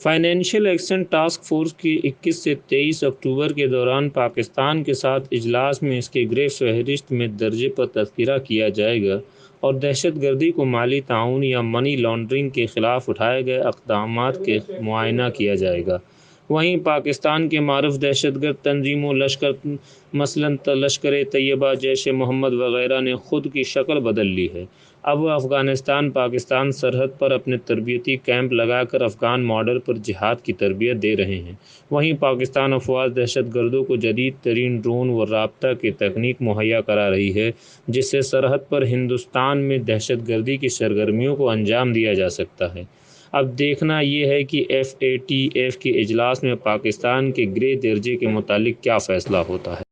Financial action task force کی 21 سے 23 اکتوبر کے دوران پاکستان کے ساتھ اجلاس میں اس کے گرے فہرست میں درجے پر تذکرہ کیا جائے گا اور دہشت گردی کو مالی تعاون یا منی لانڈرنگ کے خلاف اٹھائے گئے اقدامات کے معائنہ کیا جائے گا۔ وہیں پاکستان کے معروف دہشت گرد تنظیموں مثلاً لشکر طیبہ، جیش محمد وغیرہ نے خود کی شکل بدل لی ہے۔ اب وہ افغانستان پاکستان سرحد پر اپنے تربیتی کیمپ لگا کر افغان ماڈل پر جہاد کی تربیت دے رہے ہیں۔ وہیں پاکستان افواج دہشت گردوں کو جدید ترین ڈرون و رابطہ کی تکنیک مہیا کرا رہی ہے، جس سے سرحد پر ہندوستان میں دہشت گردی کی سرگرمیوں کو انجام دیا جا سکتا ہے۔ اب دیکھنا یہ ہے کہ FATF کے اجلاس میں پاکستان کے گرے درجے کے متعلق کیا فیصلہ ہوتا ہے۔